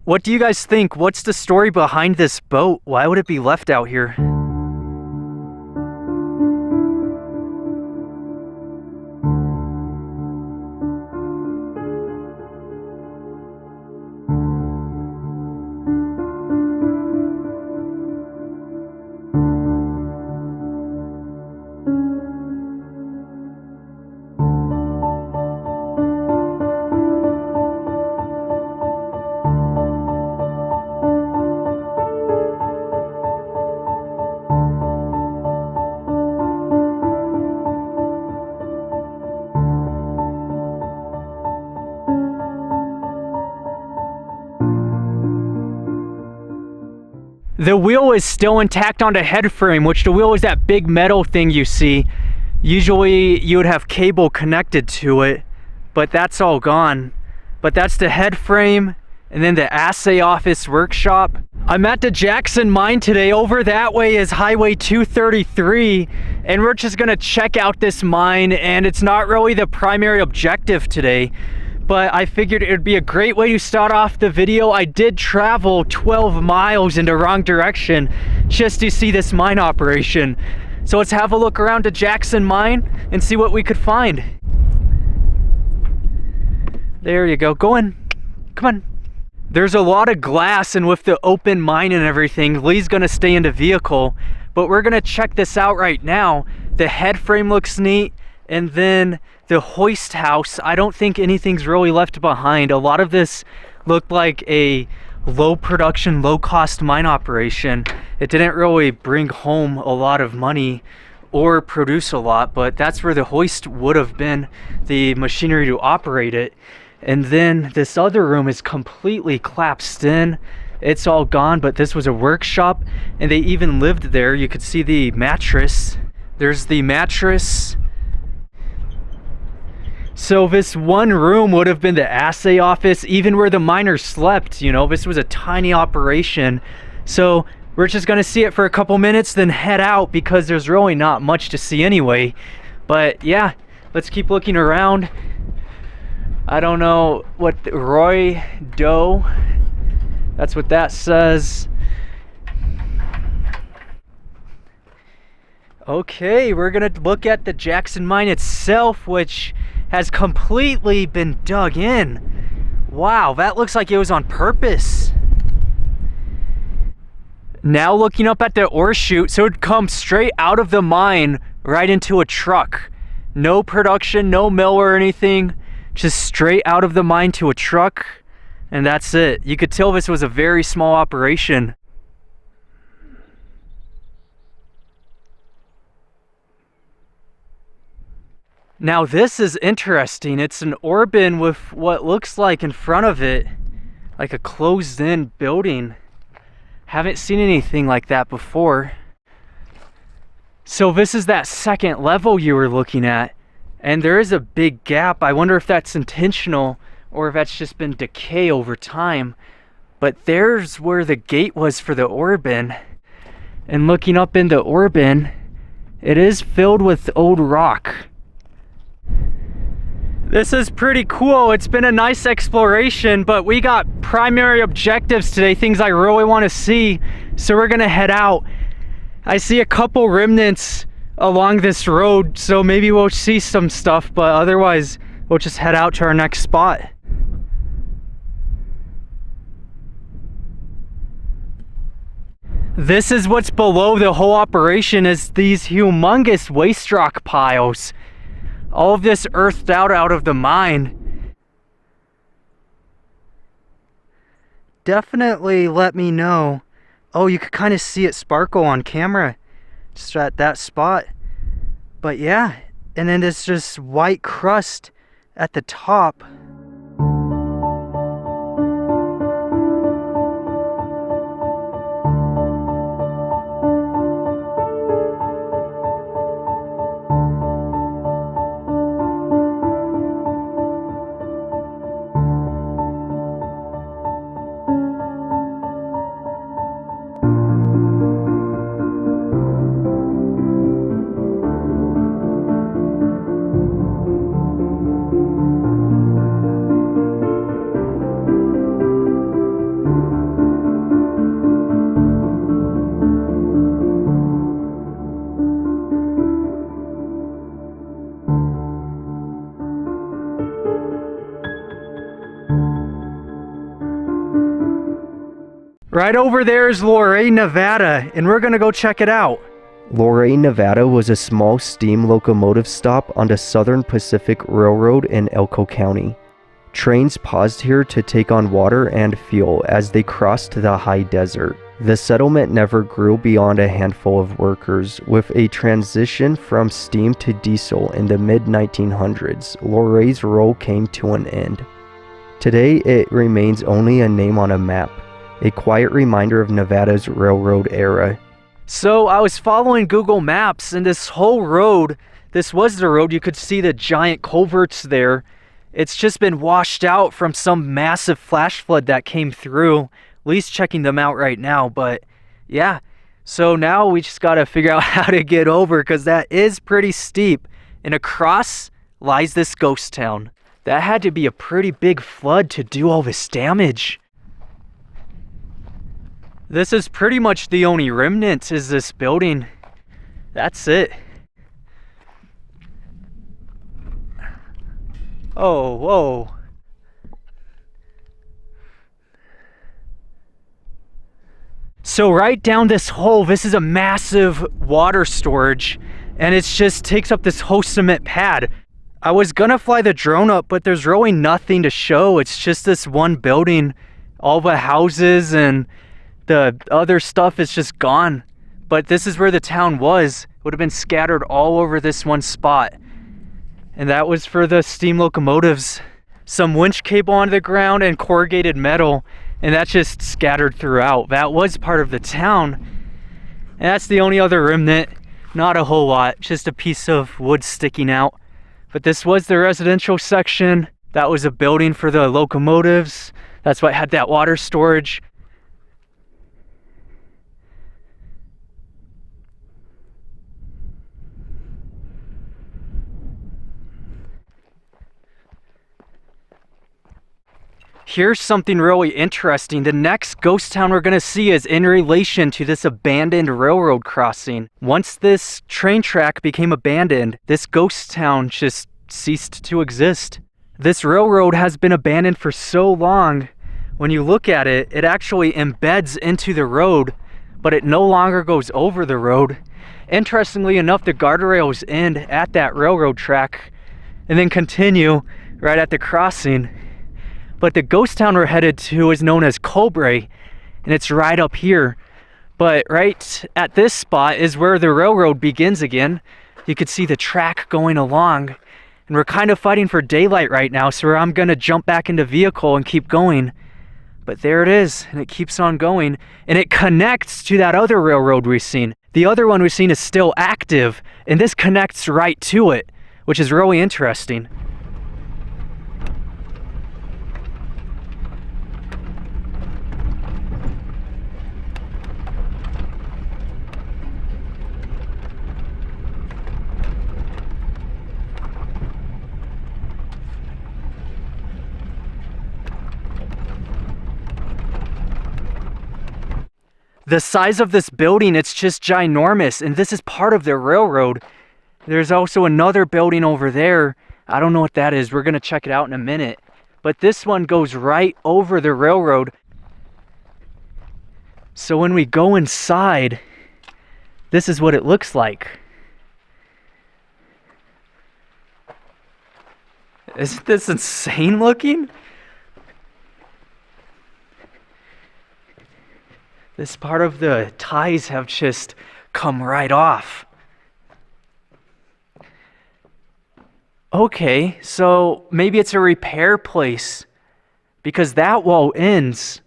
What do you guys think? What's the story behind this boat? Why would it be left out here? The wheel is still intact on the head frame, which the wheel is that big metal thing you see. Usually you would have cable connected to it, but that's all gone. But that's the head frame, and then the assay office workshop. I'm at the Jackson mine today. Over that way is Highway 233, and we're just gonna check out this mine, and it's not really the primary objective today, but I figured it would be a great way to start off the video. I did travel 12 miles in the wrong direction just to see this mine operation. So let's have a look around the Jackson mine and see what we could find. There you go, go in, come on. There's a lot of glass, and with the open mine and everything, Lee's gonna stay in the vehicle, but we're gonna check this out right now. The head frame looks neat, and then the hoist house, I don't think anything's really left behind. A lot of this looked like a low production, low cost mine operation. It didn't really bring home a lot of money or produce a lot, but that's where the hoist would have been, the machinery to operate it. And then this other room is completely collapsed in. It's all gone, but this was a workshop, and they even lived there. You could see the mattress. There's the mattress. So this one room would have been the assay office, even where the miners slept. You know, this was a tiny operation. So we're just gonna see it for a couple minutes, then head out, because there's really not much to see anyway. But yeah, let's keep looking around. I don't know what Roy Doe, that's what that says. Okay, we're gonna look at the Jackson mine itself, which has completely been dug in. Wow, that looks like it was on purpose. Now looking up at the ore chute, so it would come straight out of the mine right into a truck. No production, no mill or anything, just straight out of the mine to a truck, and that's it. You could tell this was a very small operation. Now this is interesting. It's an ore bin with what looks like in front of it, like a closed-in building. Haven't seen anything like that before. So this is that second level you were looking at, and there is a big gap. I wonder if that's intentional or if that's just been decay over time. But there's where the gate was for the ore bin. And looking up in the ore bin, it is filled with old rock. This is pretty cool. It's been a nice exploration, but we got primary objectives today, things I really want to see. So we're gonna head out. I see a couple remnants along this road, so maybe we'll see some stuff, but otherwise we'll just head out to our next spot. This is what's below the whole operation, is these humongous waste rock piles. All of this earthed out of the mine. Definitely let me know. Oh, you could kind of see it sparkle on camera, just at that spot. But yeah, and then there's just white crust at the top. Right over there is Loray, Nevada, and we're gonna go check it out. Loray, Nevada was a small steam locomotive stop on the Southern Pacific Railroad in Elko County. Trains paused here to take on water and fuel as they crossed the high desert. The settlement never grew beyond a handful of workers. With a transition from steam to diesel in the mid-1900s, Loray's role came to an end. Today, it remains only a name on a map, a quiet reminder of Nevada's railroad era. So I was following Google Maps, and this whole road, this was the road, you could see the giant culverts there. It's just been washed out from some massive flash flood that came through. Lee's checking them out right now, but yeah. So now we just gotta figure out how to get over, because that is pretty steep. And across lies this ghost town. That had to be a pretty big flood to do all this damage. This is pretty much the only remnant, is this building. That's it. Oh, whoa. So right down this hole, this is a massive water storage, and it just takes up this whole cement pad. I was gonna fly the drone up, but there's really nothing to show. It's just this one building, all the houses and the other stuff is just gone. But this is where the town was. It would have been scattered all over this one spot. And that was for the steam locomotives. Some winch cable on the ground and corrugated metal, and that's just scattered throughout. That was part of the town. And that's the only other remnant. Not a whole lot, just a piece of wood sticking out. But this was the residential section. That was a building for the locomotives. That's why it had that water storage. Here's something really interesting. The next ghost town we're gonna see is in relation to this abandoned railroad crossing. Once this train track became abandoned, this ghost town just ceased to exist. This railroad has been abandoned for so long. When you look at it, it actually embeds into the road, but it no longer goes over the road. Interestingly enough, the guardrails end at that railroad track and then continue right at the crossing. But the ghost town we're headed to is known as Cobre, and it's right up here. But right at this spot is where the railroad begins again. You could see the track going along, and we're kind of fighting for daylight right now, so I'm gonna jump back into vehicle and keep going. But there it is, and it keeps on going, and it connects to that other railroad we've seen. The other one we've seen is still active, and this connects right to it, which is really interesting. The size of this building, it's just ginormous, and this is part of the railroad. There's also another building over there. I don't know what that is. We're gonna check it out in a minute. But this one goes right over the railroad. So when we go inside, this is what it looks like. Isn't this insane looking? This part of the ties have just come right off. Okay, so maybe it's a repair place because that wall ends,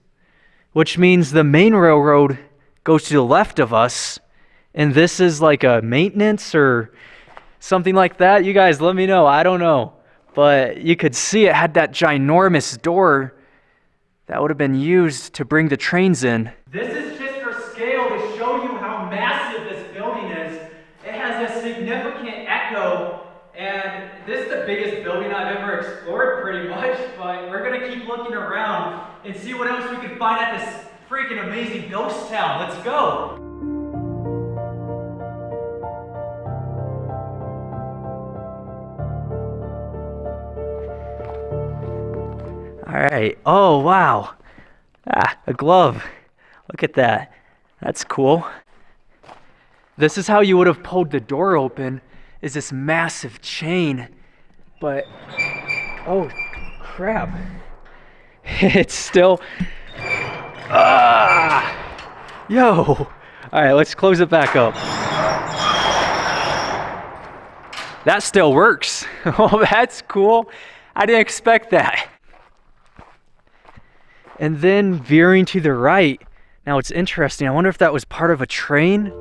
which means the main railroad goes to the left of us, and this is like a maintenance or something like that. You guys let me know, I don't know. But you could see it had that ginormous door that would have been used to bring the trains in. This is just for scale to show you how massive this building is. It has a significant echo, and this is the biggest building I've ever explored pretty much, but we're gonna keep looking around and see what else we can find at this freaking amazing ghost town. Let's go. All right. Oh, wow. Ah, a glove. Look at that. That's cool. This is how you would have pulled the door open, is this massive chain. But, oh crap. It's still, yo. All right, let's close it back up. That still works. Oh, that's cool. I didn't expect that. And then veering to the right. Now it's interesting. I wonder if that was part of a train.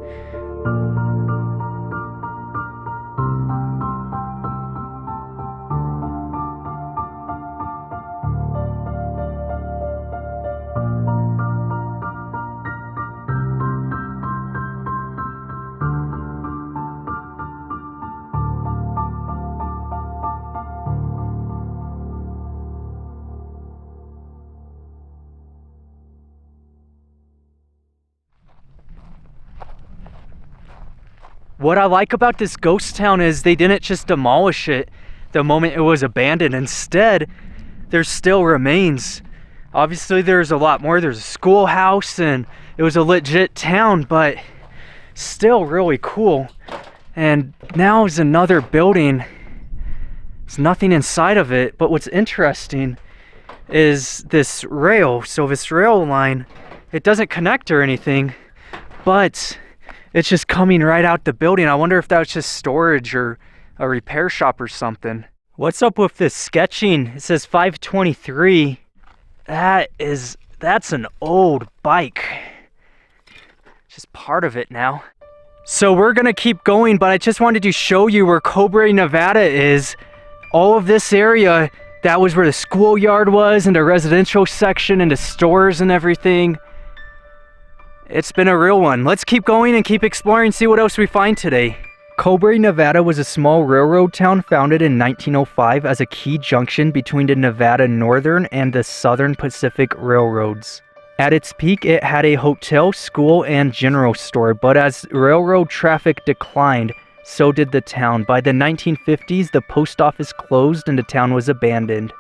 What I like about this ghost town is they didn't just demolish it the moment it was abandoned. Instead, there's still remains. Obviously, there's a lot more. There's a schoolhouse and it was a legit town, but still really cool. And now is another building. There's nothing inside of it, but what's interesting is this rail. So this rail line, it doesn't connect or anything, but it's just coming right out the building. I wonder if that was just storage or a repair shop or something. What's up with this sketching? It says 523. That's an old bike. Just part of it now. So we're gonna keep going, but I just wanted to show you where Cobre, Nevada is. All of this area, that was where the schoolyard was, and the residential section, and the stores and everything. It's been a real one. Let's keep going and keep exploring, see what else we find today. Cobre, Nevada was a small railroad town founded in 1905 as a key junction between the Nevada Northern and the Southern Pacific Railroads. At its peak, it had a hotel, school, and general store, but as railroad traffic declined, so did the town. By the 1950s, the post office closed and the town was abandoned.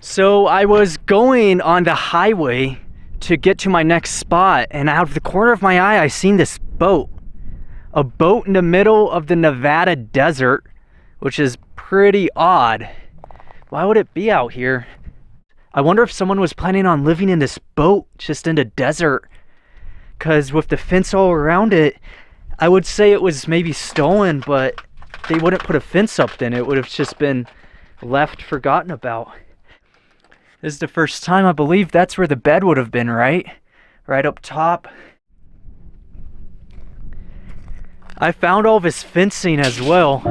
So I was going on the highway to get to my next spot, and out of the corner of my eye, I seen this boat. A boat in the middle of the Nevada desert, which is pretty odd. Why would it be out here? I wonder if someone was planning on living in this boat just in the desert. Because with the fence all around it, I would say it was maybe stolen, but they wouldn't put a fence up then. It would have just been left forgotten about. This is the first time I believe that's where the bed would have been, right? Right up top. I found all this fencing as well.